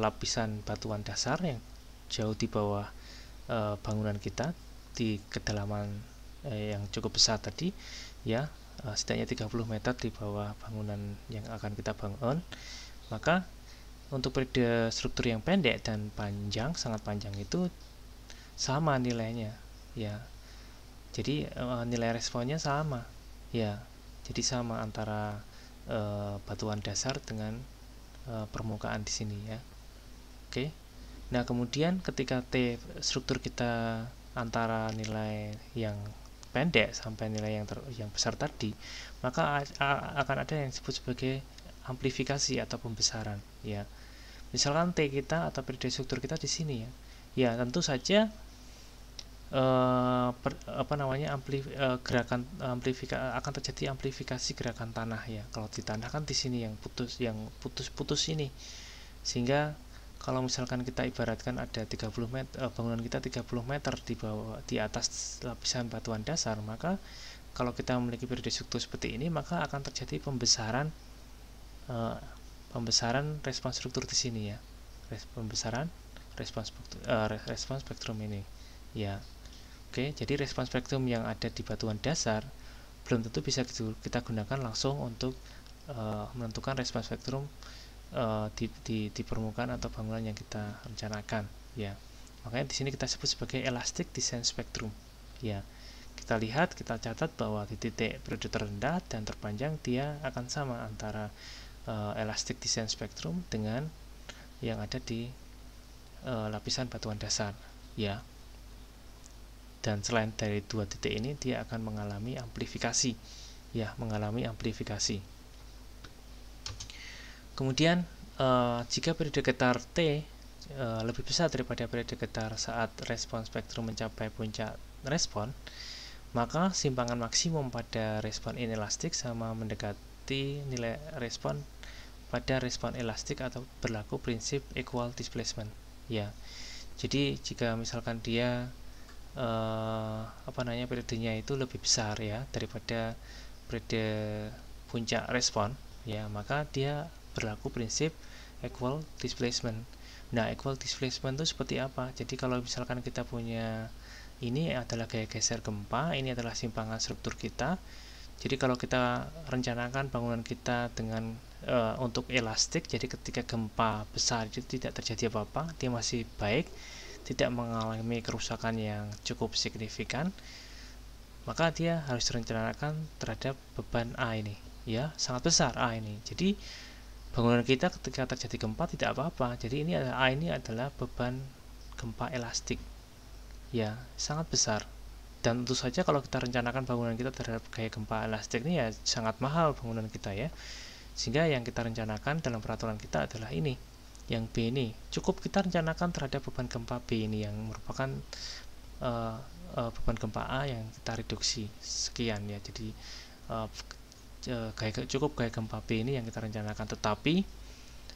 lapisan batuan dasar yang jauh di bawah bangunan kita di kedalaman yang cukup besar tadi ya, setidaknya 30 meter di bawah bangunan yang akan kita bangun. Maka untuk periode struktur yang pendek dan panjang, sangat panjang, itu sama nilainya ya. Jadi nilai responnya sama ya. Jadi sama antara batuan dasar dengan permukaan di sini ya. Oke. Nah, kemudian ketika struktur kita antara nilai yang pendek sampai nilai yang besar tadi, maka akan ada yang disebut sebagai amplifikasi atau pembesaran ya. Misalkan T kita atau periode struktur kita di sini ya. Ya, tentu saja akan terjadi amplifikasi gerakan tanah ya. Kalau di tanah kan di sini yang putus ini. Sehingga kalau misalkan kita ibaratkan ada 30 meter, bangunan kita 30 meter di atas lapisan batuan dasar, maka kalau kita memiliki periode struktur seperti ini, maka akan terjadi pembesaran respons struktur di sini ya. Pembesaran respons spektrum ini ya. Oke, jadi respons spektrum yang ada di batuan dasar belum tentu bisa kita gunakan langsung untuk menentukan respons spektrum di permukaan atau bangunan yang kita rencanakan ya. Makanya di sini kita sebut sebagai elastic descent spectrum. Ya, kita lihat, kita catat bahwa di titik periode terendah dan terpanjang dia akan sama antara elastic descent spectrum dengan yang ada di lapisan batuan dasar. Ya. Dan selain dari dua titik ini, dia akan mengalami amplifikasi. Ya, mengalami amplifikasi. Kemudian jika periode getar T lebih besar daripada periode getar saat respon spektrum mencapai puncak respon, maka simpangan maksimum pada respon inelastik sama mendekati nilai respon pada respon elastik atau berlaku prinsip equal displacement. Ya, jadi jika misalkan dia periodenya itu lebih besar ya daripada periode puncak respon, ya maka dia berlaku prinsip equal displacement. Nah, equal displacement itu seperti apa? Jadi kalau misalkan kita punya ini adalah gaya geser gempa, ini adalah simpangan struktur kita. Jadi kalau kita rencanakan bangunan kita dengan untuk elastik, jadi ketika gempa besar itu tidak terjadi apa-apa, dia masih baik, tidak mengalami kerusakan yang cukup signifikan, maka dia harus direncanakan terhadap beban A ini, ya sangat besar A ini. Jadi bangunan kita ketika terjadi gempa tidak apa-apa. Jadi ini A ini adalah beban gempa elastik, ya sangat besar. Dan tentu saja kalau kita rencanakan bangunan kita terhadap gaya gempa elastik ini ya sangat mahal bangunan kita ya. Sehingga yang kita rencanakan dalam peraturan kita adalah ini. Yang B ini cukup kita rencanakan terhadap beban gempa B ini yang merupakan beban gempa A yang kita reduksi sekian ya. Jadi cukup gaya gempa B ini yang kita rencanakan, tetapi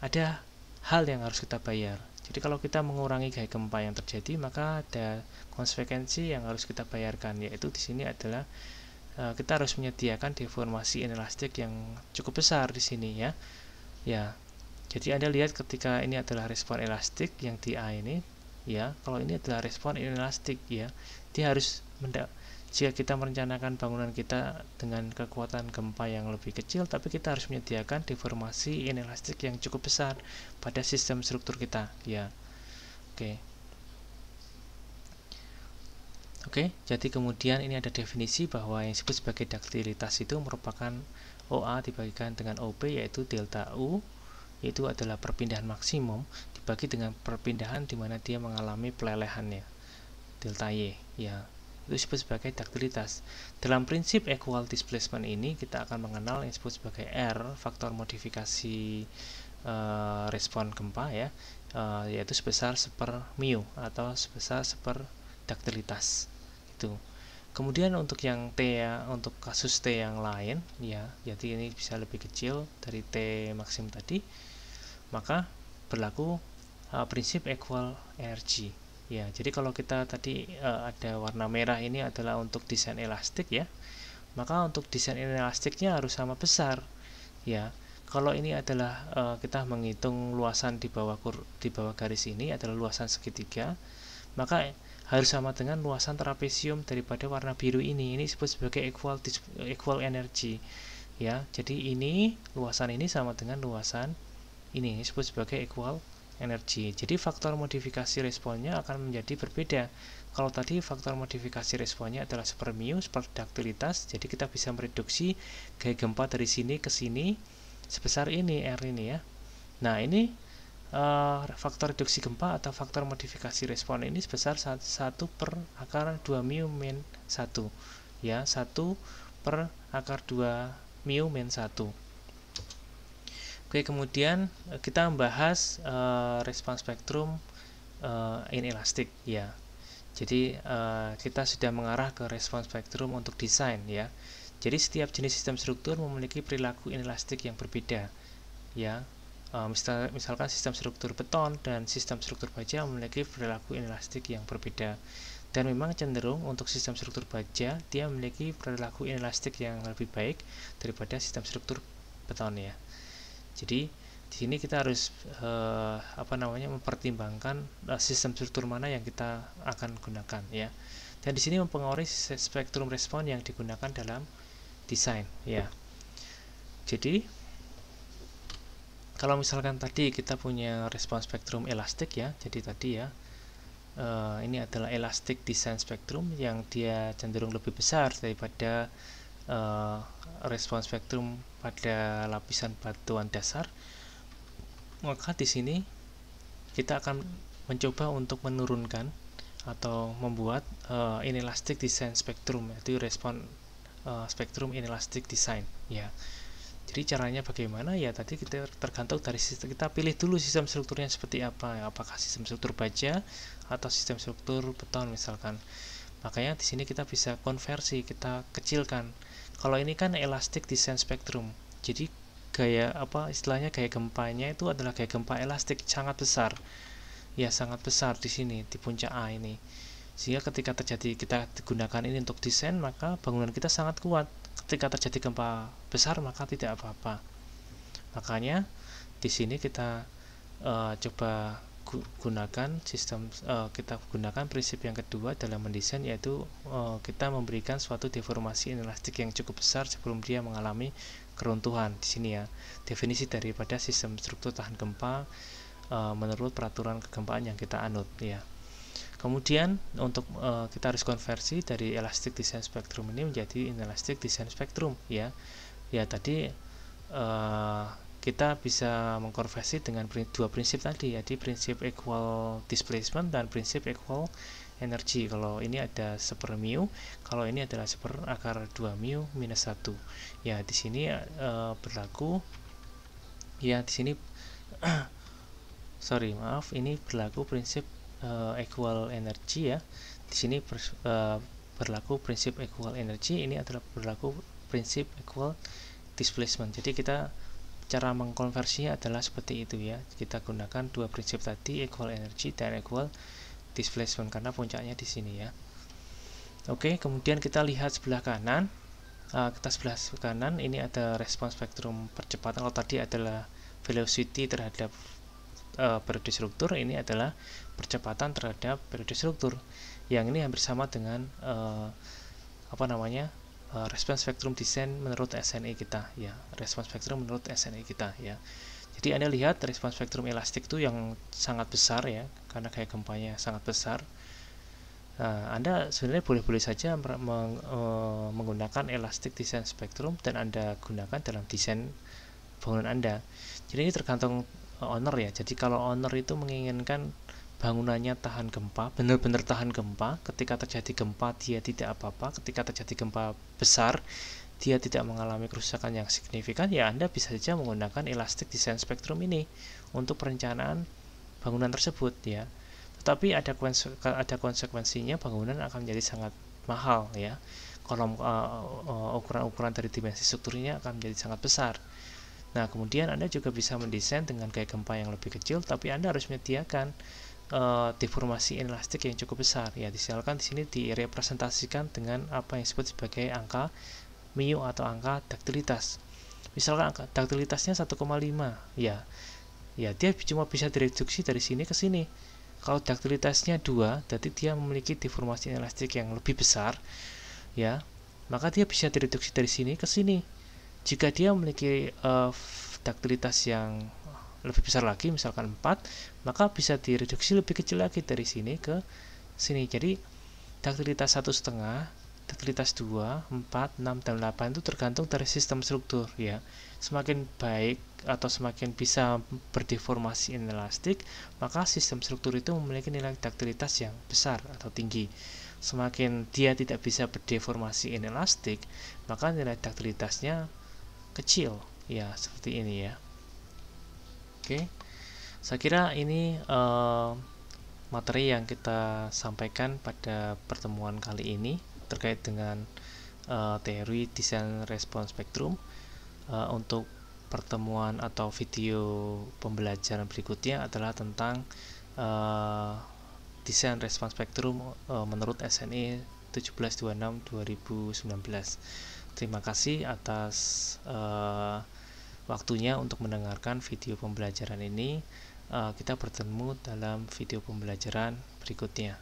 ada hal yang harus kita bayar. Jadi kalau kita mengurangi gaya gempa yang terjadi, maka ada konsekuensi yang harus kita bayarkan, yaitu di sini adalah kita harus menyediakan deformasi inelastik yang cukup besar di sini ya. Ya. Jadi Anda lihat ketika ini adalah respon elastik yang di A ini, ya, kalau ini adalah respon inelastik ya, dia harus jika kita merencanakan bangunan kita dengan kekuatan gempa yang lebih kecil, tapi kita harus menyediakan deformasi inelastik yang cukup besar pada sistem struktur kita, ya. Oke, jadi kemudian ini ada definisi bahwa yang disebut sebagai duktilitas itu merupakan OA dibagikan dengan OP, yaitu delta U, itu adalah perpindahan maksimum dibagi dengan perpindahan di mana dia mengalami pelelehannya, delta Y, ya. Itu disebut sebagai duktilitas. Dalam prinsip equal displacement ini kita akan mengenal yang disebut sebagai R, faktor modifikasi respon gempa ya, yaitu sebesar 1/mu atau sebesar 1/. Itu. Kemudian untuk yang T ya, untuk kasus T yang lain ya, jadi ini bisa lebih kecil dari T maksimum tadi, maka berlaku prinsip equal energy. Ya, jadi kalau kita tadi ada warna merah ini adalah untuk desain elastik ya, maka untuk desain elastiknya harus sama besar. Ya, kalau ini adalah kita menghitung luasan di bawah garis ini adalah luasan segitiga, maka harus sama dengan luasan trapesium daripada warna biru ini. Ini disebut sebagai equal energy. Ya, jadi ini luasan ini sama dengan luasan ini disebut sebagai equal energy. Jadi faktor modifikasi responnya akan menjadi berbeda. Kalau tadi faktor modifikasi responnya adalah 1/mu, duktilitas, jadi kita bisa mereduksi gaya gempa dari sini ke sini sebesar ini R ini ya. Nah, ini faktor reduksi gempa atau faktor modifikasi respon ini sebesar 1/2 min 1 ya, 1/2 mu min 1. Oke, kemudian kita membahas respon spektrum inelastik ya. Jadi kita sudah mengarah ke respon spektrum untuk desain ya. Jadi setiap jenis sistem struktur memiliki perilaku inelastik yang berbeda ya. Misalkan sistem struktur beton dan sistem struktur baja memiliki perilaku inelastik yang berbeda, dan memang cenderung untuk sistem struktur baja dia memiliki perilaku inelastik yang lebih baik daripada sistem struktur beton ya. Jadi di sini kita harus mempertimbangkan sistem struktur mana yang kita akan gunakan ya, dan di sini mempengaruhi spektrum respon yang digunakan dalam desain ya. Jadi kalau misalkan tadi kita punya respon spektrum elastik ya, jadi tadi ya ini adalah elastic design spectrum yang dia cenderung lebih besar daripada respon spektrum pada lapisan batuan dasar. Maka di sini kita akan mencoba untuk menurunkan atau membuat inelastic design spectrum, yaitu respon spektrum inelastic design ya. Jadi caranya bagaimana ya, tadi kita tergantung dari sistem, kita pilih dulu sistem strukturnya seperti apa, apakah sistem struktur baja atau sistem struktur beton misalkan. Makanya di sini kita bisa konversi, kita kecilkan. Kalau ini kan elastic design spectrum, jadi gaya istilahnya gaya gempanya itu adalah gaya gempa elastik sangat besar ya, sangat besar di sini di puncak A ini, sehingga ketika terjadi, kita gunakan ini untuk desain, maka bangunan kita sangat kuat. Ketika terjadi gempa besar maka tidak apa-apa. Makanya di sini kita coba gunakan sistem, kita gunakan prinsip yang kedua dalam mendesain, yaitu kita memberikan suatu deformasi inelastik yang cukup besar sebelum dia mengalami keruntuhan. Di sini ya definisi daripada sistem struktur tahan gempa menurut peraturan kegempaan yang kita anut ya. Kemudian untuk kita harus konversi dari elastic design spectrum ini menjadi inelastic design spectrum ya. Ya tadi kita bisa mengkonversi dengan dua prinsip tadi, yaitu prinsip equal displacement dan prinsip equal energy. Kalau ini ada 1/μ, kalau ini adalah 1/√2μ minus 1. Ya di sini berlaku ya, di sini ini berlaku prinsip equal energy ya. Di sini berlaku prinsip equal energy, ini adalah berlaku prinsip equal displacement. Jadi kita cara mengkonversinya adalah seperti itu ya. Kita gunakan dua prinsip tadi, equal energy dan equal displacement, karena puncaknya di sini ya. Oke, kemudian kita lihat sebelah kanan. Kita sebelah kanan ini ada respon spektrum percepatan. Kalau tadi adalah velocity terhadap periode struktur, ini adalah percepatan terhadap periode struktur. Yang ini hampir sama dengan respon spektrum desain menurut SNE kita ya, respon spektrum menurut SNE kita ya. Jadi Anda lihat respon spektrum elastik itu yang sangat besar ya, karena kayak gempanya sangat besar. Anda sebenarnya boleh-boleh saja menggunakan elastic design spektrum dan Anda gunakan dalam desain bangunan Anda. Jadi ini tergantung owner ya. Jadi kalau owner itu menginginkan bangunannya tahan gempa, benar-benar tahan gempa, ketika terjadi gempa dia tidak apa-apa, ketika terjadi gempa besar dia tidak mengalami kerusakan yang signifikan, ya Anda bisa saja menggunakan elastic design spectrum ini untuk perencanaan bangunan tersebut ya. Tetapi ada konsekuensinya, bangunan akan menjadi sangat mahal ya. Kolom ukuran-ukuran dari dimensi strukturnya akan menjadi sangat besar. Nah, kemudian Anda juga bisa mendesain dengan gaya gempa yang lebih kecil, tapi Anda harus menyediakan deformasi inelastik yang cukup besar. Ya, misalkan di sini direpresentasikan dengan apa yang disebut sebagai angka μ atau angka daktilitas. Misalkan angka daktilitasnya 1,5, ya dia cuma bisa direduksi dari sini ke sini. Kalau daktilitasnya 2, berarti dia memiliki deformasi inelastik yang lebih besar, ya, maka dia bisa direduksi dari sini ke sini. Jika dia memiliki daktilitas yang lebih besar lagi, misalkan 4, maka bisa direduksi lebih kecil lagi dari sini ke sini. Jadi daktilitas 1,5, daktilitas 2, 4, 6, dan 8 itu tergantung dari sistem struktur ya. Semakin baik atau semakin bisa berdeformasi inelastik, maka sistem struktur itu memiliki nilai daktilitas yang besar atau tinggi. Semakin dia tidak bisa berdeformasi inelastik, maka nilai daktilitasnya kecil ya, seperti ini ya. Oke, saya kira ini materi yang kita sampaikan pada pertemuan kali ini terkait dengan teori desain respon spektrum. Untuk pertemuan atau video pembelajaran berikutnya adalah tentang desain respon spektrum menurut SNE 1726/2019. Terima kasih atas waktunya untuk mendengarkan video pembelajaran ini. Kita bertemu dalam video pembelajaran berikutnya.